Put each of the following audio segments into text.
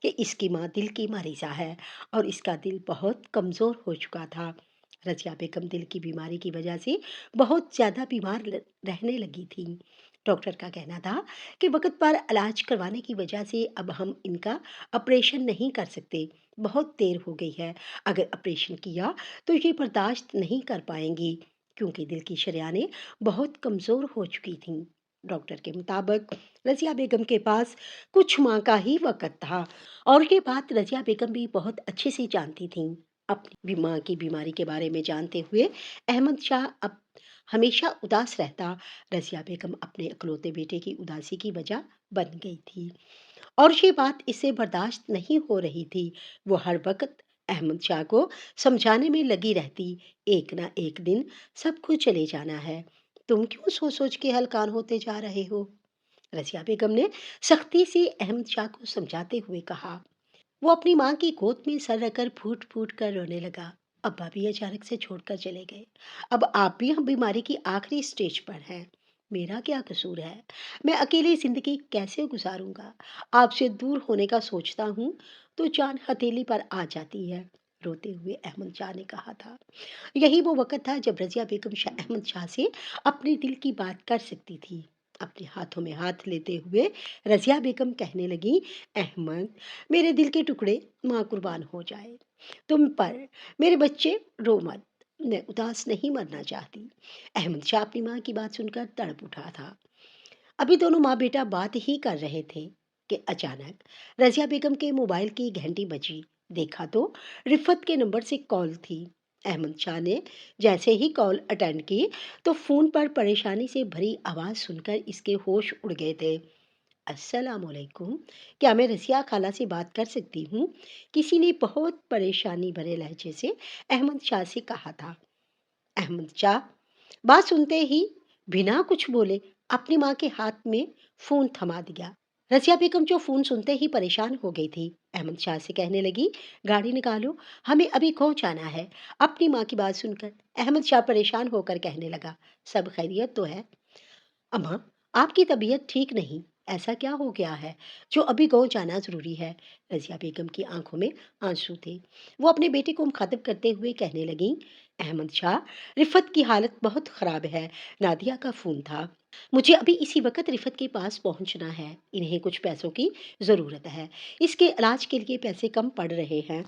کہ اس کی ماں دل کی مریضہ ہے اور اس کا دل بہت کمزور ہو چکا تھا۔ رضیہ بیگم دل کی بیماری کی وجہ سے بہت زیادہ بیمار رہنے لگی تھیں۔ ڈاکٹر کا کہنا تھا کہ وقت پر علاج کروانے کی وجہ سے اب ہم ان کا آپریشن نہیں کر سکتے، بہت دیر ہو گئی ہے۔ اگر آپریشن کیا تو یہ برداشت نہیں کر پائیں گی کیونکہ دل کی شریانیں بہت کمزور ہو چکی تھیں۔ ڈاکٹر کے مطابق رضیہ بیگم کے پاس کچھ ماہ کا ہی وقت تھا اور یہ بات رضیہ بیگم بھی بہت اچھے سے جانتی تھیں۔ اپنی ماں کی بیماری کے بارے میں جانتے ہوئے احمد شاہ اب ہمیشہ اداس رہتا۔ رضیہ بیگم اپنے اکلوتے بیٹے کی اداسی کی وجہ بن گئی تھی اور یہ بات اسے برداشت نہیں ہو رہی تھی۔ وہ ہر وقت احمد شاہ کو سمجھانے میں لگی رہتی، ایک نہ ایک دن سب کو چلے جانا ہے، تم کیوں سوچ سوچ کے ہلکان ہوتے جا رہے ہو؟ رضیہ بیگم نے سختی سے احمد شاہ کو سمجھاتے ہوئے کہا۔ وہ اپنی ماں کی گود میں سر رکھ کر پھوٹ پھوٹ کر رونے لگا۔ ابا بھی اچانک سے چھوڑ کر چلے گئے، اب آپ بھی ہم بیماری کی آخری سٹیج پر ہیں، میرا کیا قصور ہے؟ میں اکیلی زندگی کیسے گزاروں گا؟ آپ سے دور ہونے کا سوچتا ہوں تو جان ہتھیلی پر آ جاتی ہے، روتے ہوئے احمد شاہ نے کہا تھا۔ یہی وہ وقت تھا جب رضیہ بیگم شاہ احمد شاہ سے اپنے دل کی بات کر سکتی تھی۔ اپنے ہاتھوں میں ہاتھ لیتے ہوئے رضیہ بیگم کہنے لگی، احمد، میرے دل کے ٹکڑے، ماں قربان ہو جائے تم پر، میرے بچے رو مت، میں اداس نہیں مرنا چاہتی۔ احمد شاہ اپنی ماں کی بات سن کر تڑپ اٹھا تھا۔ ابھی دونوں ماں بیٹا بات ہی کر رہے تھے کہ اچانک رضیہ بیگم کے موبائل کی گھنٹی بجی۔ دیکھا تو رفت کے نمبر سے کال تھی۔ احمد شاہ نے جیسے ہی کال اٹینڈ کی تو فون پر پریشانی سے بھری آواز سن کر اس کے ہوش اڑ گئے تھے۔ السلام علیکم، کیا میں رضیہ خالہ سے بات کر سکتی ہوں؟ کسی نے بہت پریشانی بھرے لہجے سے احمد شاہ سے کہا تھا۔ احمد شاہ بات سنتے ہی بنا کچھ بولے اپنی ماں کے ہاتھ میں فون تھما دیا۔ رضیہ بیگم جو فون سنتے ہی پریشان ہو گئی تھی، احمد شاہ سے کہنے لگی، گاڑی نکالو، ہمیں ابھی گاؤں جانا ہے۔ اپنی ماں کی بات سن کر احمد شاہ پریشان ہو کر کہنے لگا، سب خیریت تو ہے؟ اماں، آپ کی طبیعت ٹھیک نہیں، ایسا کیا ہو گیا ہے جو ابھی گاؤں جانا ضروری ہے؟ رضیہ بیگم کی آنکھوں میں آنسو تھے۔ وہ اپنے بیٹے کو مخاطب کرتے ہوئے کہنے لگیں، احمد شاہ، رفت کی حالت بہت خراب ہے، نادیہ کا فون تھا، مجھے ابھی اسی وقت رفت کے پاس پہنچنا ہے، انہیں کچھ پیسوں کی ضرورت ہے، اس کے علاج کے لیے پیسے کم پڑ رہے ہیں۔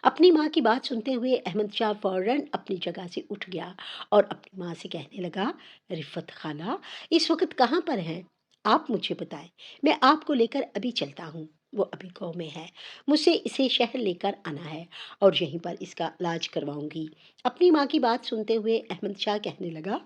اپنی ماں کی بات سنتے ہوئے احمد شاہ فوراً اپنی جگہ سے اٹھ گیا اور اپنی ماں سے کہنے لگا، رفت خالہ اس وقت کہاں پر ہیں؟ آپ مجھے بتائیں، میں آپ کو لے کر ابھی چلتا ہوں، وہ ابھی گاؤں میں ہے، مجھ سے اسے شہر لے کر آنا ہے اور یہیں پر اس کا علاج کرواؤں گی۔ اپنی ماں کی بات سنتے ہوئے احمد شاہ کہنے لگا،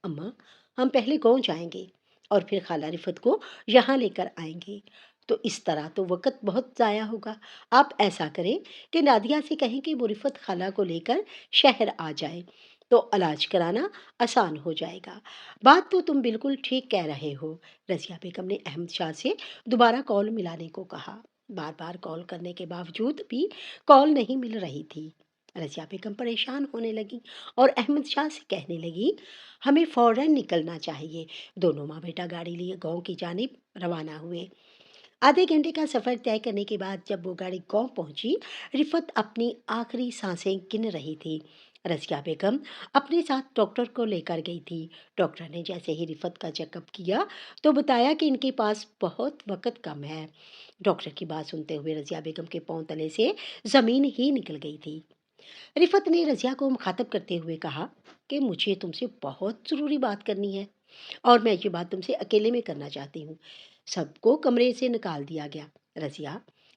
اماں، ہم پہلے گاؤں جائیں گے اور پھر خالہ رفت کو یہاں لے کر آئیں گے، تو اس طرح تو وقت بہت ضائع ہوگا۔ آپ ایسا کریں کہ نادیہ سے کہیں کہ وہ رفت خالہ کو لے کر شہر آ جائے تو علاج کرانا آسان ہو جائے گا۔ بات تو تم بالکل ٹھیک کہہ رہے ہو۔ رضیہ بیگم نے احمد شاہ سے دوبارہ کال ملانے کو کہا۔ بار بار کال کرنے کے باوجود بھی کال نہیں مل رہی تھی۔ رضیہ بیگم پریشان ہونے لگی اور احمد شاہ سے کہنے لگی، ہمیں فوراً نکلنا چاہیے۔ دونوں ماں بیٹا گاڑی لیے گاؤں کی جانب روانہ ہوئے۔ آدھے گھنٹے کا سفر طے کرنے کے بعد جب وہ گاڑی گاؤں پہنچی، رفت اپنی آخری سانسیں گن رہی تھی۔ رضیہ بیگم اپنے ساتھ ڈاکٹر کو لے کر گئی تھی۔ ڈاکٹر نے جیسے ہی رفت کا چیک اپ کیا تو بتایا کہ ان کے پاس بہت وقت کم ہے۔ ڈاکٹر کی بات سنتے ہوئے رضیہ بیگم کے پاؤں تلے سے زمین ہی نکل گئی تھی۔ رفت نے رضیہ کو مخاطب کرتے ہوئے کہا کہ مجھے تم سے بہت ضروری بات کرنی ہے اور میں یہ بات تم سے اکیلے میں کرنا چاہتی ہوں۔ سب کو کمرے سے نکال دیا گیا۔ رضیہ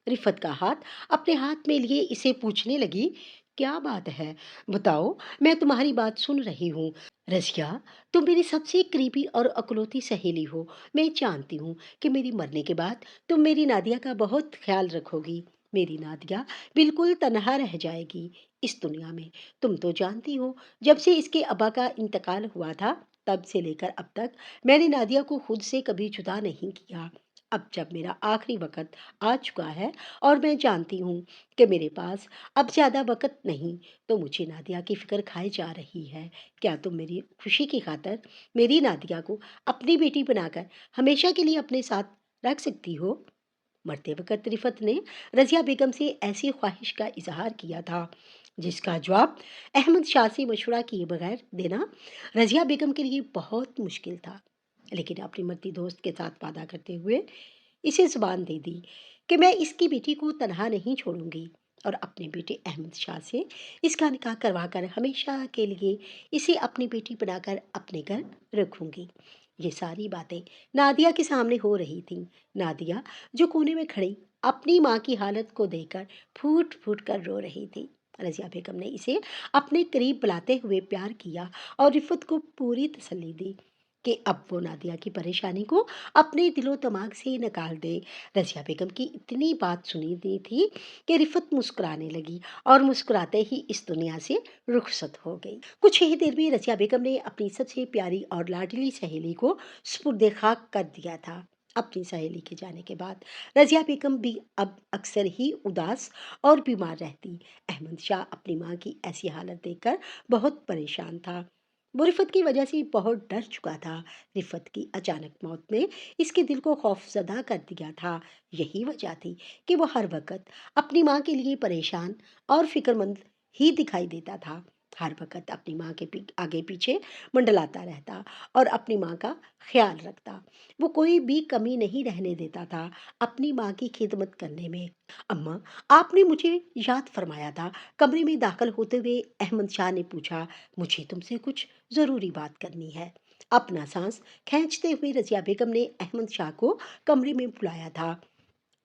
رفت کا ہاتھ اپنے ہاتھ میں لیے اسے پوچھنے لگی، کیا بات ہے؟ بتاؤ، میں تمہاری بات سن رہی ہوں۔ رضیہ، تم میری سب سے قریبی اور اکلوتی سہیلی ہو، میں جانتی ہوں کہ میری مرنے کے بعد تم میری نادیہ کا بہت خیال رکھو گی۔ میری نادیہ بالکل تنہا رہ جائے گی اس دنیا میں۔ تم تو جانتی ہو، جب سے اس کے ابا کا انتقال ہوا تھا تب سے لے کر اب تک میں نے نادیہ کو خود سے کبھی جدا نہیں کیا۔ اب جب میرا آخری وقت آ چکا ہے اور میں جانتی ہوں کہ میرے پاس اب زیادہ وقت نہیں، تو مجھے نادیہ کی فکر کھائی جا رہی ہے۔ کیا تم میری خوشی کی خاطر میری نادیہ کو اپنی بیٹی بنا کر ہمیشہ کے لیے اپنے ساتھ رکھ سکتی ہو؟ مرتے وقت رفت نے رضیہ بیگم سے ایسی خواہش کا اظہار کیا تھا جس کا جواب احمد شاہ سے مشورہ کیے بغیر دینا رضیہ بیگم کے لیے بہت مشکل تھا، لیکن اپنی مرتی دوست کے ساتھ وعدہ کرتے ہوئے اسے زبان دے دی کہ میں اس کی بیٹی کو تنہا نہیں چھوڑوں گی اور اپنے بیٹے احمد شاہ سے اس کا نکاح کروا کر ہمیشہ کے لیے اسے اپنی بیٹی بنا کر اپنے گھر رکھوں گی۔ یہ ساری باتیں نادیہ کے سامنے ہو رہی تھیں۔ نادیہ جو کونے میں کھڑی اپنی ماں کی حالت کو دیکھ کر پھوٹ پھوٹ کر رو رہی تھی۔ رضیہ بیگم نے اسے اپنے قریب بلاتے ہوئے پیار کیا اور رفت کو پوری تسلی دی کہ اب وہ نادیہ کی پریشانی کو اپنے دل و دماغ سے نکال دے۔ رضیہ بیگم کی اتنی بات سنی دی تھی کہ رفت مسکرانے لگی اور مسکراتے ہی اس دنیا سے رخصت ہو گئی۔ کچھ ہی دیر میں رضیہ بیگم نے اپنی سب سے پیاری اور لاڈلی سہیلی کو سپرد خاک کر دیا تھا۔ اپنی سہیلی کے جانے کے بعد رضیہ بیگم بھی اب اکثر ہی اداس اور بیمار رہتی۔ احمد شاہ اپنی ماں کی ایسی حالت دیکھ کر بہت پریشان تھا۔ وہ رفت کی وجہ سے بہت ڈر چکا تھا۔ رفت کی اچانک موت نے اس کے دل کو خوف زدہ کر دیا تھا۔ یہی وجہ تھی کہ وہ ہر وقت اپنی ماں کے لیے پریشان اور فکر مند ہی دکھائی دیتا تھا۔ ہر وقت اپنی ماں کے آگے پیچھے منڈلاتا رہتا اور اپنی ماں کا خیال رکھتا۔ وہ کوئی بھی کمی نہیں رہنے دیتا تھا اپنی ماں کی خدمت کرنے میں۔ اماں، آپ نے مجھے یاد فرمایا تھا۔ کمرے میں داخل ہوتے ہوئے احمد شاہ نے پوچھا، مجھے تم سے کچھ ضروری بات کرنی ہے۔ اپنا سانس کھینچتے ہوئے رضیہ بیگم نے احمد شاہ کو کمرے میں بلایا تھا۔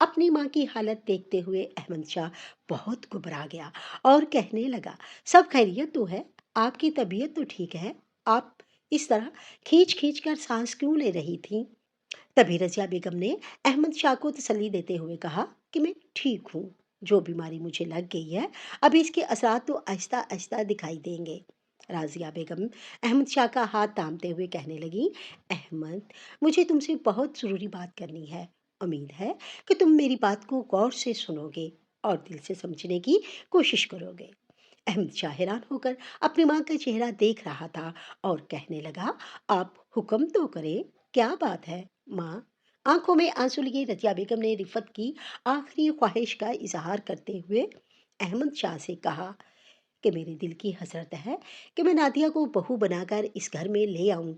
اپنی ماں کی حالت دیکھتے ہوئے احمد شاہ بہت گھبرا گیا اور کہنے لگا، سب خیریت تو ہے؟ آپ کی طبیعت تو ٹھیک ہے؟ آپ اس طرح کھینچ کھینچ کر سانس کیوں لے رہی تھیں؟ تبھی رضیہ بیگم نے احمد شاہ کو تسلی دیتے ہوئے کہا کہ میں ٹھیک ہوں۔ جو بیماری مجھے لگ گئی ہے ابھی اس کے اثرات تو آہستہ آہستہ دکھائی دیں گے۔ رازیہ بیگم احمد شاہ کا ہاتھ تھامتے ہوئے کہنے لگی، احمد، مجھے تم سے بہت ضروری بات کرنی ہے۔ امید ہے کہ تم میری بات کو غور سے سنو گے اور دل سے سمجھنے کی کوشش کرو گے۔ احمد شاہ حیران ہو کر اپنی ماں کا چہرہ دیکھ رہا تھا اور کہنے لگا، آپ حکم تو کریں، کیا بات ہے ماں؟ آنکھوں میں آنسو لیے رضیہ بیگم نے رفت کی آخری خواہش کا اظہار کرتے ہوئے احمد شاہ سے کہا کہ میرے دل کی حسرت ہے کہ میں نادیہ کو بہو بنا کر اس گھر میں لے آؤں۔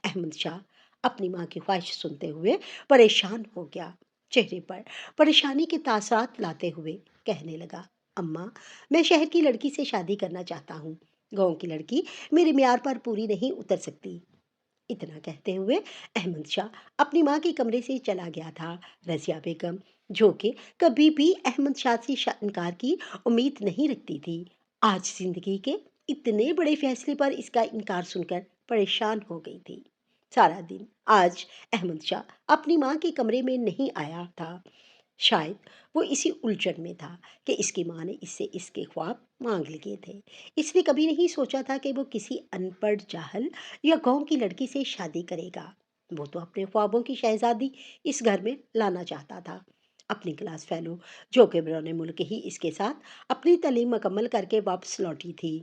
احمد شاہ اپنی ماں کی خواہش سنتے ہوئے پریشان ہو گیا، چہرے پر پریشانی کے تاثرات لاتے ہوئے کہنے لگا، اماں، میں شہر کی لڑکی سے شادی کرنا چاہتا ہوں۔ گاؤں کی لڑکی میرے معیار پر پوری نہیں اتر سکتی۔ اتنا کہتے ہوئے احمد شاہ اپنی ماں کے کمرے سے چلا گیا تھا۔ رضیہ بیگم، جو کہ کبھی بھی احمد شاہ سے انکار کی امید نہیں رکھتی تھی، آج زندگی کے اتنے بڑے فیصلے پر اس کا انکار سن کر پریشان ہو گئی تھی۔ سارا دن آج احمد شاہ اپنی ماں کے کمرے میں نہیں آیا تھا۔ شاید وہ اسی الجھن میں تھا کہ اس کی ماں نے اس سے اس کے خواب مانگ لیے تھے۔ اس نے کبھی نہیں سوچا تھا کہ وہ کسی ان پڑھ جاہل یا گاؤں کی لڑکی سے شادی کرے گا۔ وہ تو اپنے خوابوں کی شہزادی اس گھر میں لانا چاہتا تھا۔ اپنی کلاس فیلو جو کہ بیرون ملک ہی اس کے ساتھ اپنی تعلیم مکمل کر کے واپس لوٹی تھی۔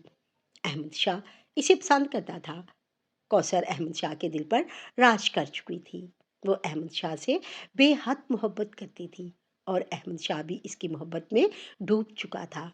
احمد شاہ اسے پسند کرتا تھا۔ کوثر احمد شاہ کے دل پر راج کر چکی تھی۔ وہ احمد شاہ سے بے حد محبت کرتی تھی اور احمد شاہ بھی اس کی محبت میں ڈوب چکا تھا۔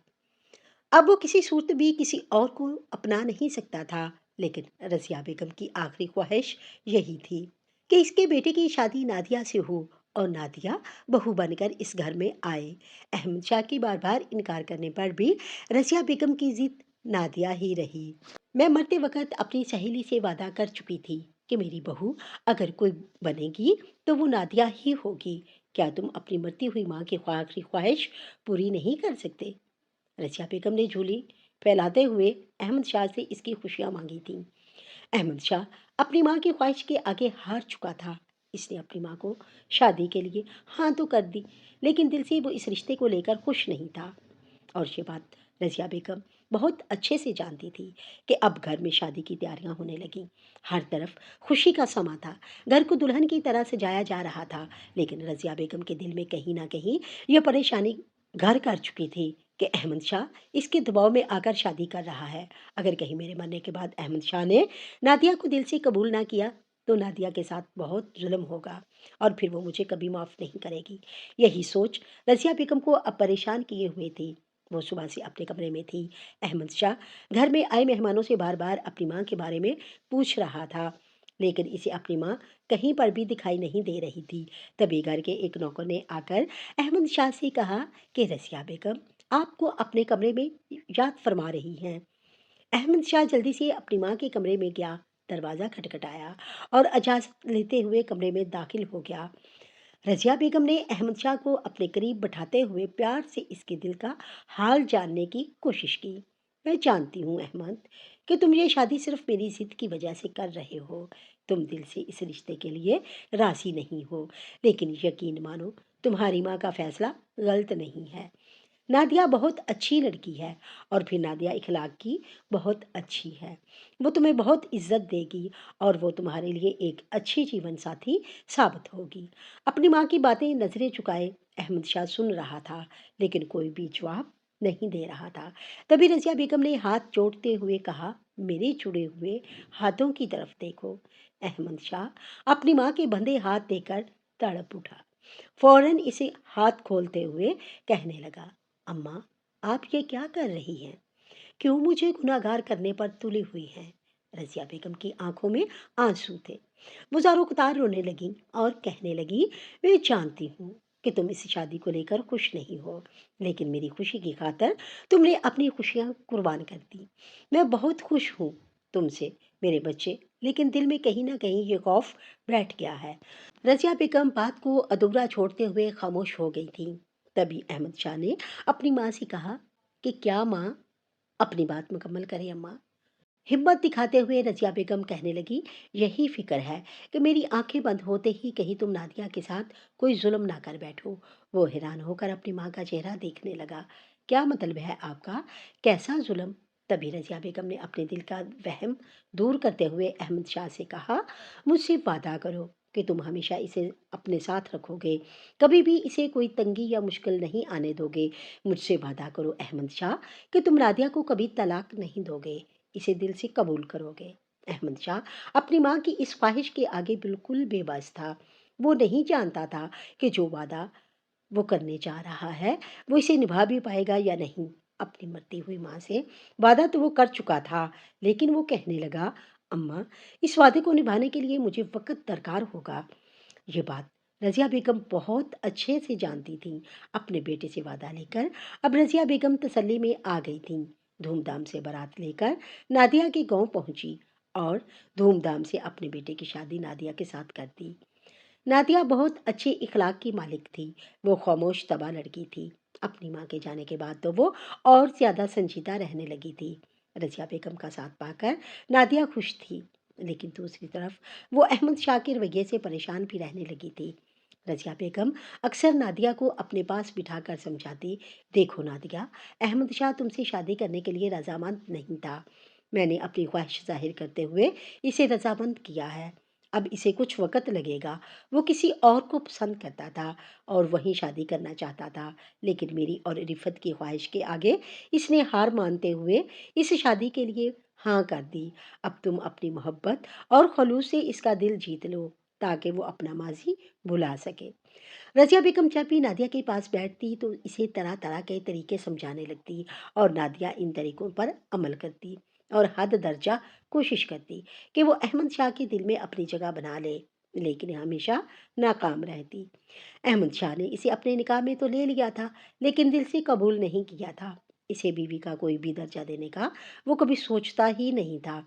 اب وہ کسی صورت بھی کسی اور کو اپنا نہیں سکتا تھا، لیکن رضیہ بیگم کی آخری خواہش یہی تھی کہ اس کے بیٹے کی شادی نادیہ سے ہو اور نادیہ بہو بن کر اس گھر میں آئے۔ احمد شاہ کی بار بار انکار کرنے پر بھی رضیہ بیگم کی ضد نادیہ ہی رہی۔ میں مرتے وقت اپنی سہیلی سے وعدہ کر چکی تھی کہ میری بہو اگر کوئی بنے گی تو وہ نادیہ ہی ہوگی۔ کیا تم اپنی مرتی ہوئی ماں کی آخری خواہش پوری نہیں کر سکتے؟ رضیہ بیگم نے جھولی پھیلاتے ہوئے احمد شاہ سے اس کی خوشیاں مانگی تھیں۔ احمد شاہ اپنی ماں کی خواہش کے آگے ہار چکا تھا۔ اس نے اپنی ماں کو شادی کے لیے ہاں تو کر دی، لیکن دل سے وہ اس رشتے کو لے کر خوش نہیں تھا۔ اور یہ بات رضیہ بیگم بہت اچھے سے جانتی تھی کہ اب گھر میں شادی کی تیاریاں ہونے لگیں۔ ہر طرف خوشی کا سما تھا، گھر کو دلہن کی طرح سجایا جا رہا تھا، لیکن رضیہ بیگم کے دل میں کہیں نہ کہیں یہ پریشانی گھر کر چکی تھی کہ احمد شاہ اس کے دباؤ میں آ کر شادی کر رہا ہے۔ اگر کہیں میرے مرنے کے بعد احمد شاہ نے نادیہ کو دل سے قبول نہ کیا تو نادیہ کے ساتھ بہت ظلم ہوگا اور پھر وہ مجھے کبھی معاف نہیں کرے گی۔ یہی سوچ رضیہ بیگم کو اب پریشان کیے ہوئے تھی۔ وہ صبح سے اپنے کمرے میں تھی۔ احمد شاہ گھر میں آئے مہمانوں سے بار بار اپنی ماں کے بارے میں پوچھ رہا تھا، لیکن اسے اپنی ماں کہیں پر بھی دکھائی نہیں دے رہی تھی۔ تبھی گھر کے ایک نوکر نے آ کر احمد شاہ سے کہا کہ رضیہ بیگم آپ کو اپنے کمرے میں یاد فرما رہی ہیں۔ احمد شاہ جلدی سے اپنی ماں کے کمرے میں گیا، دروازہ کھٹکھٹایا اور اجازت لیتے ہوئے کمرے میں داخل ہو گیا۔ رضیہ بیگم نے احمد شاہ کو اپنے قریب بٹھاتے ہوئے پیار سے اس کے دل کا حال جاننے کی کوشش کی۔ میں جانتی ہوں احمد کہ تم یہ شادی صرف میری ضد کی وجہ سے کر رہے ہو۔ تم دل سے اس رشتے کے لیے راضی نہیں ہو، لیکن یقین مانو تمہاری ماں کا فیصلہ غلط نہیں ہے۔ نادیہ بہت اچھی لڑکی ہے، اور پھر نادیہ اخلاق کی بہت اچھی ہے۔ وہ تمہیں بہت عزت دے گی اور وہ تمہارے لیے ایک اچھی جیون ساتھی ثابت ہوگی۔ اپنی ماں کی باتیں نظریں چکائے احمد شاہ سن رہا تھا، لیکن کوئی بھی جواب نہیں دے رہا تھا۔ تبھی رضیہ بیگم نے ہاتھ جوڑتے ہوئے کہا، میرے جڑے ہوئے ہاتھوں کی طرف دیکھو۔ احمد شاہ اپنی ماں کے بندھے ہاتھ دے کر تڑپ اٹھا، فوراً اسے ہاتھ کھولتے ہوئے کہنے لگا، اماں آپ یہ کیا کر رہی ہیں؟ کیوں مجھے گناہگار کرنے پر تلی ہوئی ہیں؟ رضیہ بیگم کی آنکھوں میں آنسو تھے۔ وہ زاروں قطار رونے لگیں اور کہنے لگی، میں جانتی ہوں کہ تم اس شادی کو لے کر خوش نہیں ہو، لیکن میری خوشی کی خاطر تم نے اپنی خوشیاں قربان کر دی۔ میں بہت خوش ہوں تم سے میرے بچے، لیکن دل میں کہیں نہ کہیں یہ خوف بیٹھ گیا ہے۔ رضیہ بیگم بات کو ادھورا چھوڑتے ہوئے خاموش ہو گئی تھی۔ تبھی احمد شاہ نے اپنی ماں سے کہا کہ کیا ماں اپنی بات مکمل کرے اماں؟ ہمت دکھاتے ہوئے رضیہ بیگم کہنے لگی، یہی فکر ہے کہ میری آنکھیں بند ہوتے ہی کہیں تم نادیہ کے ساتھ کوئی ظلم نہ کر بیٹھو۔ وہ حیران ہو کر اپنی ماں کا چہرہ دیکھنے لگا۔ کیا مطلب ہے آپ کا؟ کیسا ظلم؟ تبھی رضیہ بیگم نے اپنے دل کا وہم دور کرتے ہوئے احمد شاہ سے کہا، مجھ سے وعدہ کرو کہ تم ہمیشہ اسے اپنے ساتھ رکھو گے، کبھی بھی اسے کوئی تنگی یا مشکل نہیں آنے دو گے۔ مجھ سے وعدہ کرو احمد شاہ کہ تم نادیہ کو کبھی طلاق نہیں دو گے، اسے دل سے قبول کرو گے۔ احمد شاہ اپنی ماں کی اس خواہش کے آگے بالکل بے بس تھا۔ وہ نہیں جانتا تھا کہ جو وعدہ وہ کرنے جا رہا ہے وہ اسے نبھا بھی پائے گا یا نہیں۔ اپنی مرتی ہوئی ماں سے وعدہ تو وہ کر چکا تھا، لیکن وہ کہنے لگا، اماں اس وعدے کو نبھانے کے لیے مجھے وقت درکار ہوگا۔ یہ بات رضیہ بیگم بہت اچھے سے جانتی تھیں۔ اپنے بیٹے سے وعدہ لے کر اب رضیہ بیگم تسلی میں آ گئی تھیں۔ دھوم دھام سے بارات لے کر نادیہ کے گاؤں پہنچی اور دھوم دھام سے اپنے بیٹے کی شادی نادیہ کے ساتھ کر دی۔ نادیہ بہت اچھے اخلاق کی مالک تھی۔ وہ خاموش طبع لڑکی تھی۔ اپنی ماں کے جانے کے بعد تو وہ اور زیادہ سنجیدہ رہنے لگی تھی۔ رضیہ بیگم کا ساتھ پا کر نادیہ خوش تھی، لیکن دوسری طرف وہ احمد شاہ کے رویے سے پریشان بھی رہنے لگی تھی۔ رضیہ بیگم اکثر نادیہ کو اپنے پاس بٹھا کر سمجھاتی، دیکھو نادیہ، احمد شاہ تم سے شادی کرنے کے لیے رضامند نہیں تھا۔ میں نے اپنی خواہش ظاہر کرتے ہوئے اسے رضامند کیا ہے۔ اب اسے کچھ وقت لگے گا۔ وہ کسی اور کو پسند کرتا تھا اور وہیں شادی کرنا چاہتا تھا، لیکن میری اور رفت کی خواہش کے آگے اس نے ہار مانتے ہوئے اس شادی کے لیے ہاں کر دی۔ اب تم اپنی محبت اور خلوص سے اس کا دل جیت لو تاکہ وہ اپنا ماضی بھلا سکے۔ رضیہ بیگم جب بھی نادیہ کے پاس بیٹھتی تو اسے طرح طرح کے طریقے سمجھانے لگتی اور نادیہ ان طریقوں پر عمل کرتی اور حد درجہ کوشش کرتی کہ وہ احمد شاہ کے دل میں اپنی جگہ بنا لے، لیکن ہمیشہ ناکام رہتی۔ احمد شاہ نے اسے اپنے نکاح میں تو لے لیا تھا، لیکن دل سے قبول نہیں کیا تھا۔ اسے بیوی کا کوئی بھی درجہ دینے کا وہ کبھی سوچتا ہی نہیں تھا۔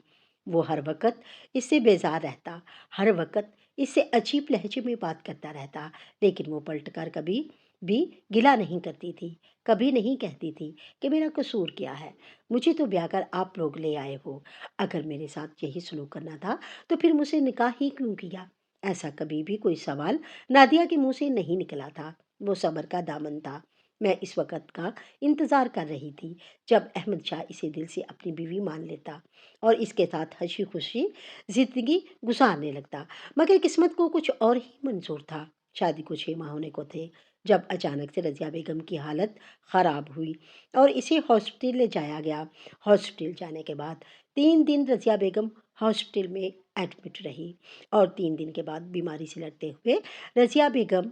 وہ ہر وقت اس سے بیزار رہتا، ہر وقت اس سے عجیب لہجے میں بات کرتا رہتا، لیکن وہ پلٹ کر کبھی بھی گلہ نہیں کرتی تھی، کبھی نہیں کہتی تھی کہ میرا قصور کیا ہے، مجھے تو بیاہ کر آپ لوگ لے آئے ہو، اگر میرے ساتھ یہی سلوک کرنا تھا تو پھر مجھ سے نکاح ہی کیوں کیا؟ ایسا کبھی بھی کوئی سوال نادیہ کے منہ سے نہیں نکلا تھا۔ وہ صبر کا دامن تھا۔ میں اس وقت کا انتظار کر رہی تھی جب احمد شاہ اسے دل سے اپنی بیوی مان لیتا اور اس کے ساتھ ہنسی خوشی زندگی گزارنے لگتا، مگر قسمت کو کچھ اور ہی منظور تھا۔ شادی کو 6 ماہ ہونے کو تھے جب اچانک سے رضیہ بیگم کی حالت خراب ہوئی اور اسے ہاسپٹل لے جایا گیا۔ ہاسپٹل جانے کے بعد 3 دن رضیہ بیگم ہاسپٹل میں ایڈمٹ رہی، اور 3 دن کے بعد بیماری سے لڑتے ہوئے رضیہ بیگم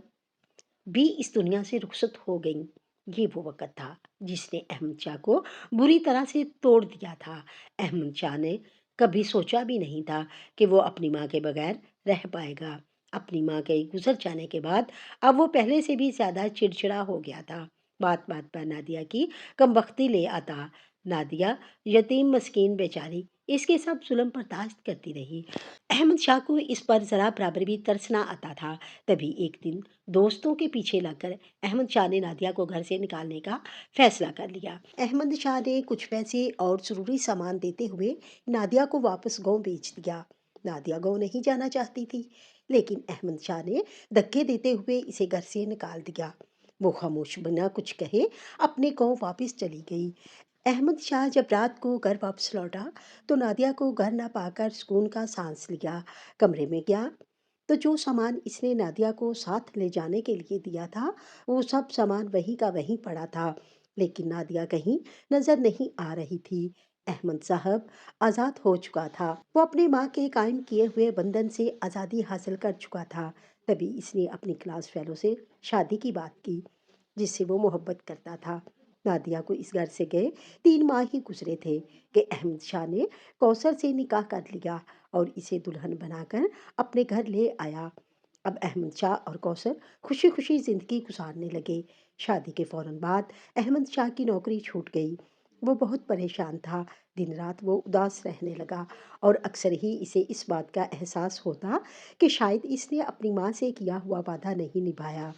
بھی اس دنیا سے رخصت ہو گئیں۔ یہ وہ وقت تھا جس نے احمد شاہ کو بری طرح سے توڑ دیا تھا۔ احمد شاہ نے کبھی سوچا بھی نہیں تھا کہ وہ اپنی ماں کے بغیر رہ پائے گا۔ اپنی ماں کے گزر جانے کے بعد اب وہ پہلے سے بھی زیادہ چڑچڑا ہو گیا تھا۔ بات بات پر نادیہ کی کم بختی لے آتا۔ نادیہ یتیم مسکین بیچاری اس کے سب ظلم برداشت کرتی رہی۔ احمد شاہ کو اس پر ذرا برابر بھی ترس نہ آتا تھا۔ تبھی ایک دن دوستوں کے پیچھے لگ کر احمد شاہ نے نادیہ کو گھر سے نکالنے کا فیصلہ کر لیا۔ احمد شاہ نے کچھ پیسے اور ضروری سامان دیتے ہوئے نادیہ کو واپس گاؤں بھیج دیا۔ نادیہ گاؤں نہیں جانا چاہتی تھی، لیکن احمد شاہ نے دھکے دیتے ہوئے اسے گھر سے نکال دیا۔ وہ خاموش بنا کچھ کہے اپنے گاؤں واپس چلی گئی۔ احمد شاہ جب رات کو گھر واپس لوٹا تو نادیہ کو گھر نہ پا کر سکون کا سانس لیا۔ کمرے میں گیا تو جو سامان اس نے نادیہ کو ساتھ لے جانے کے لیے دیا تھا وہ سب سامان وہیں کا وہیں پڑا تھا، لیکن نادیہ کہیں نظر نہیں آ رہی تھی۔ احمد صاحب آزاد ہو چکا تھا۔ وہ اپنی ماں کے قائم کیے ہوئے بندھن سے آزادی حاصل کر چکا تھا۔ تبھی اس نے اپنی کلاس فیلو سے شادی کی بات کی جس سے وہ محبت کرتا تھا۔ نادیہ کو اس گھر سے گئے 3 ماہ ہی گزرے تھے کہ احمد شاہ نے کوثر سے نکاح کر لیا اور اسے دلہن بنا کر اپنے گھر لے آیا۔ اب احمد شاہ اور کوثر خوشی خوشی زندگی گزارنے لگے۔ شادی کے فوراً بعد احمد شاہ کی نوکری چھوٹ گئی۔ وہ بہت پریشان تھا۔ دن رات وہ اداس رہنے لگا اور اکثر ہی اسے اس بات کا احساس ہوتا کہ شاید اس نے اپنی ماں سے کیا ہوا وعدہ نہیں نبھایا،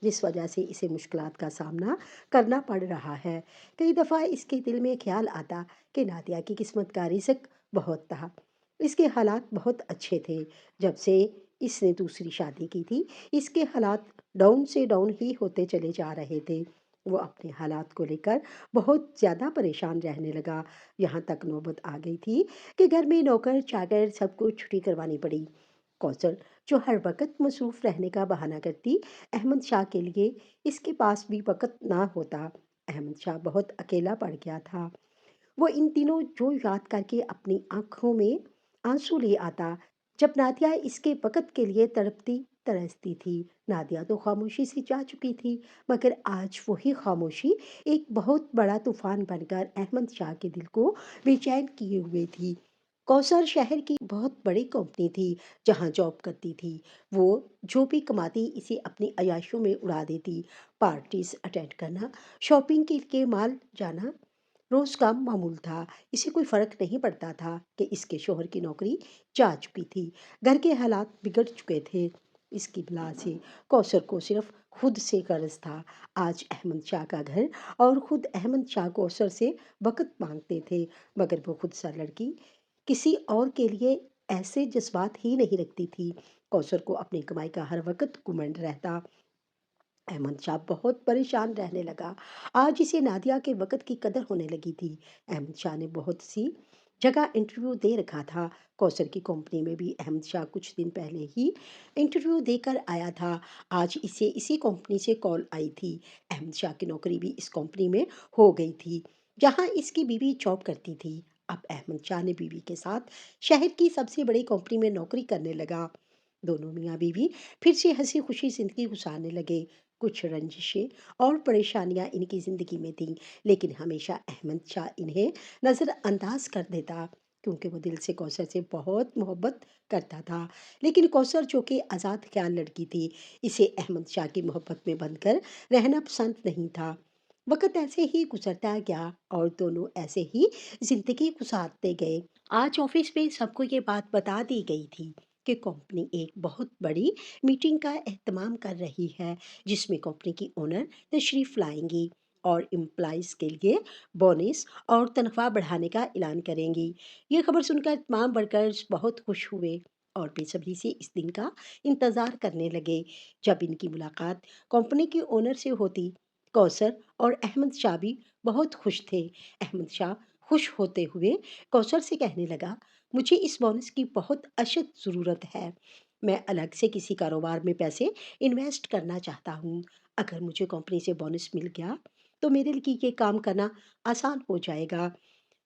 جس وجہ سے اسے مشکلات کا سامنا کرنا پڑ رہا ہے۔ کئی دفعہ اس کے دل میں خیال آتا کہ نادیہ کی قسمت کا رزق بہت تھا۔ اس کے حالات بہت اچھے تھے۔ جب سے اس نے دوسری شادی کی تھی اس کے حالات ڈاؤن سے ڈاؤن ہی ہوتے چلے جا رہے تھے۔ وہ اپنے حالات کو لے کر بہت زیادہ پریشان رہنے لگا۔ یہاں تک نوبت آ گئی تھی کہ گھر میں نوکر چاکر سب کو چھٹی کروانی پڑی۔ کوثر جو ہر وقت مصروف رہنے کا بہانہ کرتی، احمد شاہ کے لیے اس کے پاس بھی وقت نہ ہوتا۔ احمد شاہ بہت اکیلا پڑ گیا تھا۔ وہ ان دنوں جو یاد کر کے اپنی آنکھوں میں آنسو لے آتا جب نادیہ اس کے وقت کے لیے تڑپتی ترستی تھی۔ نادیہ تو خاموشی سے جا چکی تھی، مگر آج وہی خاموشی ایک بہت بڑا طوفان بن کر احمد شاہ کے دل کو بے چین کیے ہوئے تھی۔ کوثر شہر کی بہت بڑی کمپنی تھی جہاں جاب کرتی تھی۔ وہ جو بھی کماتی اسے اپنی عیاشیوں میں اڑا دیتی۔ پارٹیز اٹینڈ کرنا، شاپنگ کے لیے مال جانا روز کا معمول تھا۔ اسے کوئی فرق نہیں پڑتا تھا کہ اس کے شوہر کی نوکری جا چکی تھی، گھر کے حالات بگڑ چکے تھے۔ اس کی بلا سے کوثر کو صرف خود سے قرض تھا۔ آج احمد شاہ کا گھر اور خود احمد شاہ کوثر سے وقت مانگتے تھے، مگر وہ خود سا لڑکی کسی اور کے لیے ایسے جذبات ہی نہیں رکھتی تھی۔ کوثر کو اپنی کمائی کا ہر وقت گھمنڈ رہتا۔ احمد شاہ بہت پریشان رہنے لگا۔ آج اسے نادیہ کے وقت کی قدر ہونے لگی تھی۔ احمد شاہ نے بہت سی جگہ انٹرویو دے رکھا تھا۔ کوثر کی کمپنی میں بھی احمد شاہ کچھ دن پہلے ہی انٹرویو دے کر آیا تھا۔ آج اسے اسی کمپنی سے کال آئی تھی۔ احمد شاہ کی نوکری بھی اس کمپنی میں ہو گئی تھی جہاں اس کی بیوی جاب کرتی تھی۔ اب احمد شاہ نے بیوی کے ساتھ شہر کی سب سے بڑی کمپنی میں نوکری کرنے لگا۔ دونوں میاں بیوی پھر سے ہنسی خوشی زندگی گزارنے لگے۔ کچھ رنجشیں اور پریشانیاں ان کی زندگی میں تھیں، لیکن ہمیشہ احمد شاہ انہیں نظر انداز کر دیتا کیونکہ وہ دل سے کوثر سے بہت محبت کرتا تھا۔ لیکن کوثر جو کہ آزاد خیال لڑکی تھی، اسے احمد شاہ کی محبت میں بندھ کر رہنا پسند نہیں تھا۔ وقت ایسے ہی گزرتا گیا اور دونوں ایسے ہی زندگی گزارتے گئے۔ آج آفس میں سب کو یہ بات بتا دی گئی تھی کہ کمپنی ایک بہت بڑی میٹنگ کا اہتمام کر رہی ہے جس میں کمپنی کی اونر تشریف لائیں گی اور امپلائیز کے لیے بونس اور تنخواہ بڑھانے کا اعلان کریں گی۔ یہ خبر سن کر تمام ورکرز بہت خوش ہوئے اور بے صبری سے اس دن کا انتظار کرنے لگے جب ان کی ملاقات کمپنی کی اونر سے ہوتی۔ کوثر اور احمد شاہ بھی بہت خوش تھے۔ احمد شاہ خوش ہوتے ہوئے کوثر سے کہنے لگا، مجھے اس بونس کی بہت اشد ضرورت ہے۔ میں الگ سے کسی کاروبار میں پیسے انویسٹ کرنا چاہتا ہوں۔ اگر مجھے کمپنی سے بونس مل گیا تو میرے لیے یہ کام کرنا آسان ہو جائے گا۔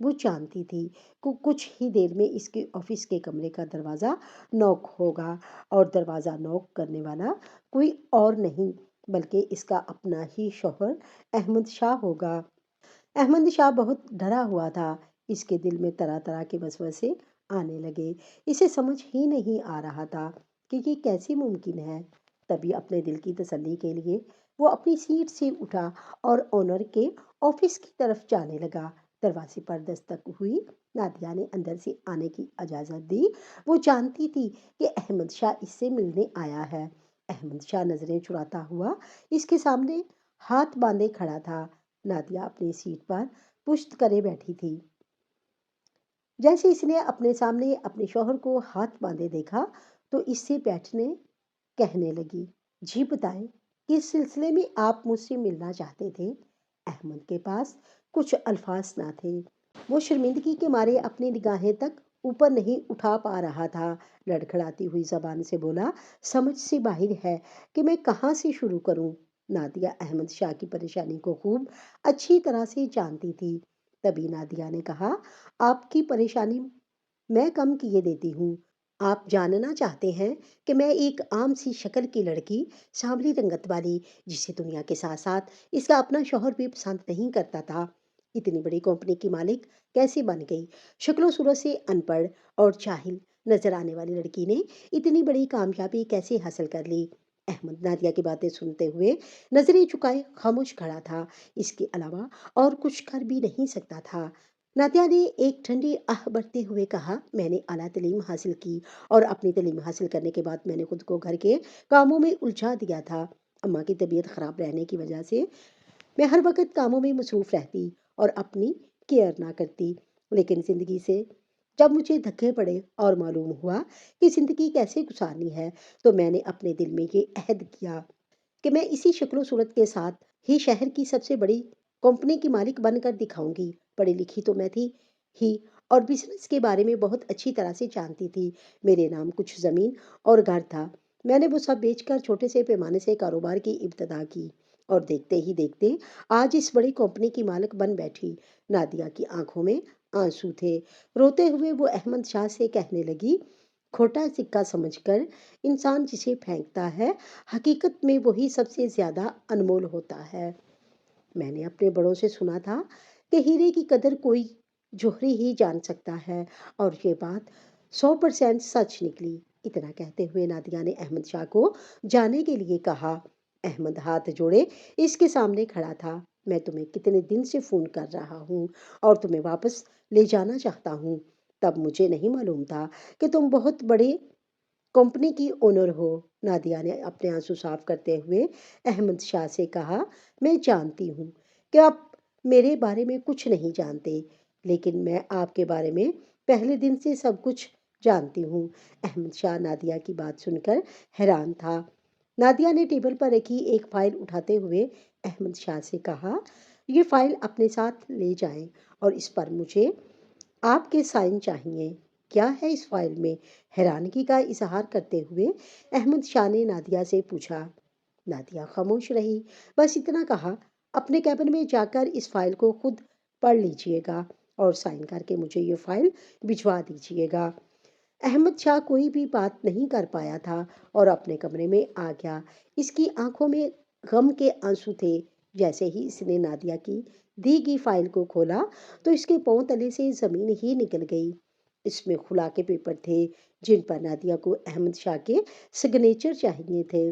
وہ جانتی تھی کہ کچھ ہی دیر میں اس کے آفس کے کمرے کا دروازہ نوک ہوگا، اور دروازہ نوک کرنے والا کوئی اور نہیں بلکہ اس کا اپنا ہی شوہر احمد شاہ ہوگا۔ احمد شاہ بہت ڈرا ہوا تھا، اس کے دل میں طرح طرح کے وسوسے آنے لگے، اسے سمجھ ہی نہیں آ رہا تھا کہ یہ کیسے ممکن ہے۔ تبھی اپنے دل کی تسلی کے لیے وہ اپنی سیٹ سے اٹھا اور اونر کے آفس کی طرف جانے لگا۔ دروازے پر دستک ہوئی، نادیہ نے اندر سے آنے کی اجازت دی۔ وہ جانتی تھی کہ احمد شاہ اس سے ملنے آیا ہے۔ احمد شاہ نظریں چراتا ہوا اس کے سامنے ہاتھ باندھے کھڑا تھا۔ نادیہ اپنی سیٹ پر پشت کرے بیٹھی تھی۔ جیسے اس نے اپنے سامنے اپنے شوہر کو ہاتھ باندھے دیکھا تو اس سے بیٹھنے کہنے لگی، جی بتائیں، کس سلسلے میں آپ مجھ سے ملنا چاہتے تھے؟ احمد کے پاس کچھ الفاظ نہ تھے، وہ شرمندگی کے مارے اپنی نگاہیں تک اوپر نہیں اٹھا پا رہا تھا۔ لڑکھڑاتی ہوئی زبان سے بولا، سمجھ سے باہر ہے کہ میں کہاں سے شروع کروں۔ نادیہ احمد شاہ کی پریشانی کو خوب اچھی طرح سے جانتی تھی۔ تبھی نادیہ نے کہا، آپ کی پریشانی میں کم کیے دیتی ہوں۔ آپ جاننا چاہتے ہیں کہ میں ایک عام سی شکل کی لڑکی، سانولی رنگت والی، جسے دنیا کے ساتھ ساتھ اس کا اپنا شوہر بھی پسند نہیں کرتا تھا، اتنی بڑی کمپنی کی مالک کیسے بن گئی؟ شکل و صورت سے ان پڑھ اور جاہل نظر آنے والی لڑکی نے اتنی بڑی کامیابی کیسے حاصل کر لی؟ احمد نادیہ کی باتیں سنتے ہوئے نظریں چکائے خاموش کھڑا تھا، اس کے علاوہ اور کچھ کر بھی نہیں سکتا تھا۔ نادیہ نے ایک ٹھنڈی آہ بھرتے ہوئے کہا، میں نے اعلیٰ تعلیم حاصل کی اور اپنی تعلیم حاصل کرنے کے بعد میں نے خود کو گھر کے کاموں میں الجھا دیا تھا۔ اماں کی طبیعت خراب رہنے کی وجہ سے میں ہر وقت کاموں میں مصروف رہتی اور اپنی کیئر نہ کرتی، لیکن زندگی سے جب مجھے دھکے پڑے اور معلوم ہوا کہ زندگی کیسے گزارنی ہے تو میں نے اپنے دل میں یہ عہد کیا کہ میں اسی شکل و صورت کے ساتھ ہی شہر کی سب سے بڑی کمپنی کی مالک بن کر دکھاؤں گی۔ پڑھی لکھی تو میں تھی ہی اور بزنس کے بارے میں بہت اچھی طرح سے جانتی تھی۔ میرے نام کچھ زمین اور گھر تھا، میں نے وہ سب بیچ کر چھوٹے سے پیمانے سے کاروبار کی ابتدا کی اور دیکھتے ہی دیکھتے آج اس بڑی کمپنی کی مالک بن بیٹھی۔ نادیہ کی آنکھوں میں آنسو تھے، روتے ہوئے وہ احمد شاہ سے کہنے لگی، کھوٹا سکہ سمجھ کر انسان جسے پھینکتا ہے، حقیقت میں وہی سب سے زیادہ انمول ہوتا ہے۔ میں نے اپنے بڑوں سے سنا تھا کہ ہیرے کی قدر کوئی جوہری ہی جان سکتا ہے، اور یہ بات 100% سچ نکلی۔ اتنا کہتے ہوئے نادیہ نے احمد شاہ کو جانے کے لیے کہا۔ احمد ہاتھ جوڑے اس کے سامنے کھڑا تھا، میں تمہیں کتنے دن سے فون کر رہا ہوں اور تمہیں واپس لے جانا چاہتا ہوں، تب مجھے نہیں معلوم تھا کہ تم بہت بڑے کمپنی کی اونر ہو۔ نادیہ نے اپنے آنسو صاف کرتے ہوئے احمد شاہ سے کہا، میں جانتی ہوں کہ آپ میرے بارے میں کچھ نہیں جانتے، لیکن میں آپ کے بارے میں پہلے دن سے سب کچھ جانتی ہوں۔ احمد شاہ نادیہ کی بات سن کر حیران تھا۔ نادیہ نے ٹیبل پر رکھی ایک فائل اٹھاتے ہوئے احمد شاہ سے کہا، یہ فائل اپنے ساتھ لے جائیں اور اس پر مجھے آپ کے سائن چاہیے۔ کیا ہے اس فائل میں؟ حیرانگی کا اظہار کرتے ہوئے احمد شاہ نے نادیہ سے پوچھا۔ نادیہ خاموش رہی، بس اتنا کہا، اپنے کیبن میں جا کر اس فائل کو خود پڑھ لیجئے گا اور سائن کر کے مجھے یہ فائل بھجوا دیجئے گا۔ احمد شاہ کوئی بھی بات نہیں کر پایا تھا اور اپنے کمرے میں آ گیا۔ اس کی آنکھوں میں غم کے آنسو تھے۔ جیسے ہی اس نے نادیہ کی دی گئی فائل کو کھولا تو اس کے پاؤں تلے سے زمین ہی نکل گئی۔ اس میں خلا کے پیپر تھے جن پر نادیہ کو احمد شاہ کے سگنیچر چاہیے تھے۔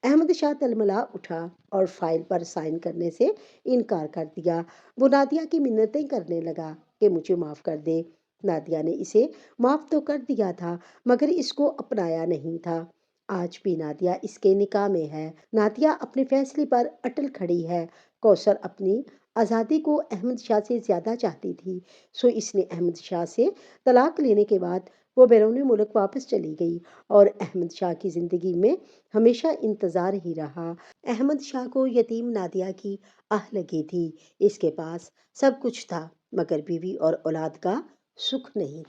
احمد شاہ تلملا اٹھا اور فائل پر سائن کرنے سے انکار کر دیا۔ وہ نادیہ کی منتیں کرنے لگا کہ مجھے معاف کر دے۔ نادیہ نے اسے معاف تو کر دیا تھا مگر اس کو اپنایا نہیں تھا۔ آج بھی نادیہ اس کے نکاح میں ہے۔ نادیہ اپنے فیصلے پر اٹل کھڑی ہے۔ کوثر اپنی آزادی کو احمد شاہ سے زیادہ چاہتی تھی، سو اس نے احمد شاہ سے طلاق لینے کے بعد وہ بیرون ملک واپس چلی گئی اور احمد شاہ کی زندگی میں ہمیشہ انتظار ہی رہا۔ احمد شاہ کو یتیم نادیہ کی آہ لگی تھی۔ اس کے پاس سب کچھ تھا مگر بیوی اور اولاد کا سکھ نہیں۔